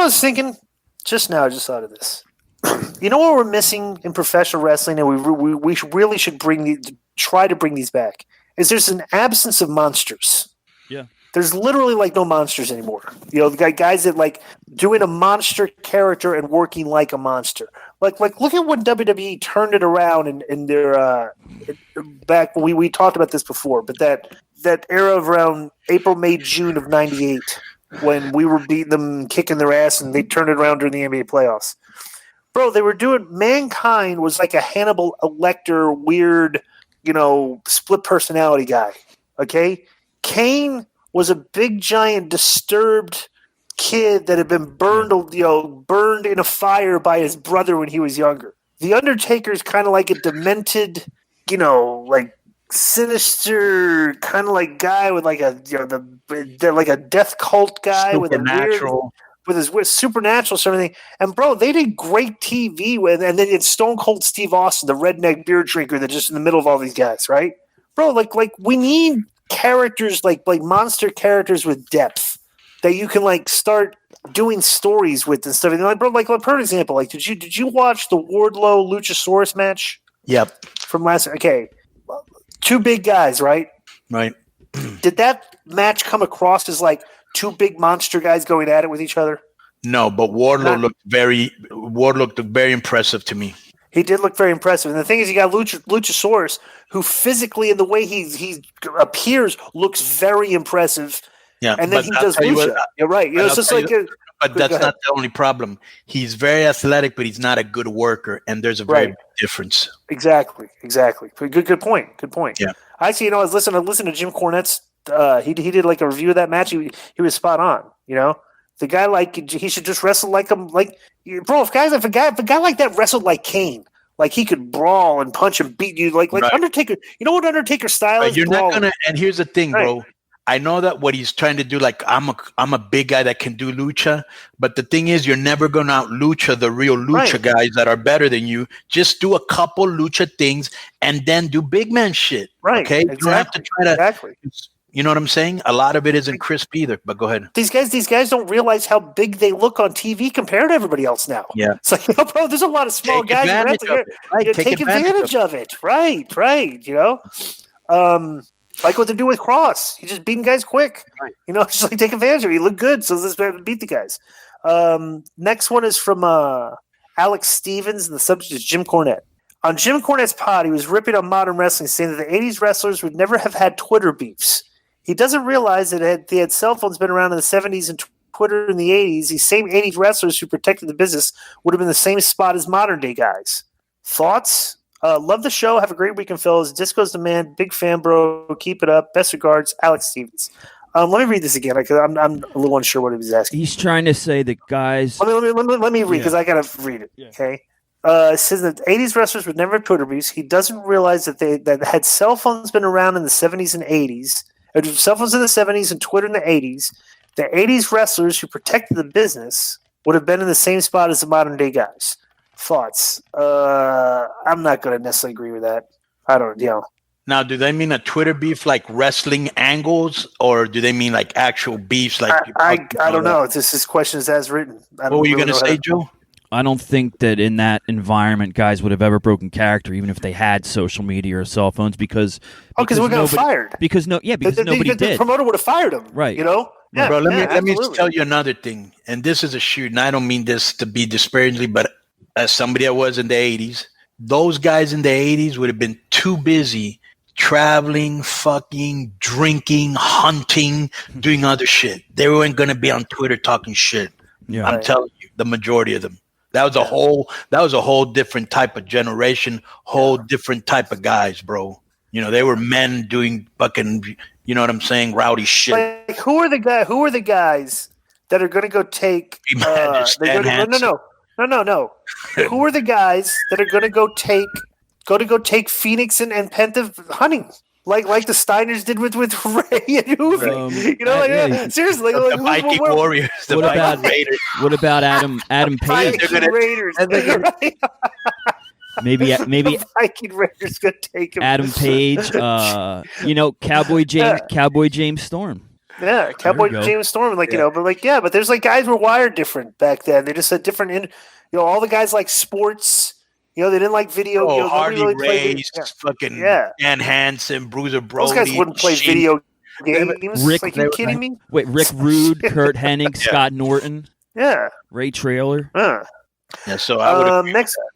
I was thinking just now? I just thought of this. You know what we're missing in professional wrestling, and we really should try to bring these back. Is there's an absence of monsters. Yeah. There's literally like no monsters anymore. You know, the guys that like doing a monster character and working like a monster. Like look at when WWE turned it around in their back when we talked about this before, but that era of around April, May, June of '98 when we were beating them, kicking their ass, and they turned it around during the NBA playoffs. Bro, they were doing Mankind was like a Hannibal Lecter weird, split personality guy. Okay? Kane was a big giant disturbed kid that had been burned in a fire by his brother when he was younger. The Undertaker's kind of like a demented, like sinister kind of like guy with like a like a death cult guy with his supernatural and everything. And bro, they did great TV with, and then it's Stone Cold Steve Austin, the redneck beer drinker that's just in the middle of all these guys, right? Bro, like we need characters like monster characters with depth that you can like start doing stories with and stuff. And like, bro, like for example, like did you watch the Wardlow Luchasaurus match? Yep. From last. Okay, two big guys, right? Right. Did that match come across as like two big monster guys going at it with each other? No, but Wardlow looked very impressive to me. He did look very impressive. And the thing is, you got Luchasaurus, who physically and the way he appears looks very impressive. Yeah, and then he does Lucha. You're right. It's just like but that's not the only problem. He's very athletic, but he's not a good worker, and there's a very big difference. Exactly. Good point. Yeah. Actually, I was listening to Jim Cornette's. He did like a review of that match. He was spot on. The guy like he should just wrestle like him. Like, bro, if a guy like that wrestled like Kane, like he could brawl and punch and beat you like right. Undertaker. You know what Undertaker style is? You're not gonna. And here's the thing, bro. I know that what he's trying to do, like I'm a big guy that can do lucha, but the thing is, you're never gonna out lucha the real lucha guys that are better than you. Just do a couple lucha things and then do big man shit. Right. Okay. Exactly. You don't have to try to. Exactly. You know what I'm saying? A lot of it isn't crisp either. But go ahead. These guys don't realize how big they look on TV compared to everybody else now. Yeah. It's like, bro, there's a lot of small guys. Take advantage of it. Right. Like what they do with Cross. He's just beating guys quick. Right. Just like take advantage of it. He looked good, so let's beat the guys. Next one is from Alex Stevens, and the subject is Jim Cornette. On Jim Cornette's pod, he was ripping on modern wrestling, saying that the 80s wrestlers would never have had Twitter beefs. He doesn't realize that they had cell phones been around in the 70s and Twitter in the 80s, these same 80s wrestlers who protected the business would have been the same spot as modern-day guys. Thoughts? Love the show. Have a great weekend, fellas. Disco's the man. Big fan, bro. Keep it up. Best regards, Alex Stevens. Let me read this again because I'm a little unsure what he was asking. He's trying to say that guys. Let me read because I gotta read it. Yeah. Okay. It says that 80s wrestlers would never have Twitter beefs. He doesn't realize that had cell phones been around in the 70s and 80s, cell phones in the 70s and Twitter in the 80s, the 80s wrestlers who protected the business would have been in the same spot as the modern day guys. Thoughts? I'm not going to necessarily agree with that. I don't, Now, do they mean a Twitter beef like wrestling angles, or do they mean like actual beefs? Like I don't know. This question is as written. What were you going to say, Joe? I don't think that in that environment guys would have ever broken character, even if they had social media or cell phones, because we got fired. Because nobody did. The promoter would have fired him, right? Yeah, bro. Let me tell you another thing, and this is a shoot, and I don't mean this to be disparagingly, but as somebody that was in the 80s, those guys in the 80s would have been too busy traveling, fucking, drinking, hunting, doing other shit. They weren't going to be on Twitter talking shit. Yeah, I'm telling you, the majority of them. That was a whole different type of generation, different type of guys, bro. They were men doing fucking, you know what I'm saying, rowdy shit. Like, who are the guys that are going to go take? No. Who are the guys that are going to go take Phoenix and Penta hunting? Like the Steiners did with Ray and Hoovy. Seriously. The Viking Warriors. What about Adam Page? Viking Raiders. Maybe the Viking Raiders could take him. Adam Page, Cowboy James Storm. Yeah, Cowboy go. James Storm, but there's like guys were wired different back then. They just had different, all the guys like sports. They didn't like video. Oh, Nobody Harley really played Race, it. fucking Yeah. Dan Hansen, Bruiser Brody. Those guys wouldn't play Shane- video games. Rick- like, you kidding me? Wait, Rick Rude, Kurt Hennig, Scott Norton, Yeah. Ray Traylor. Yeah, so I would agree with Next, that.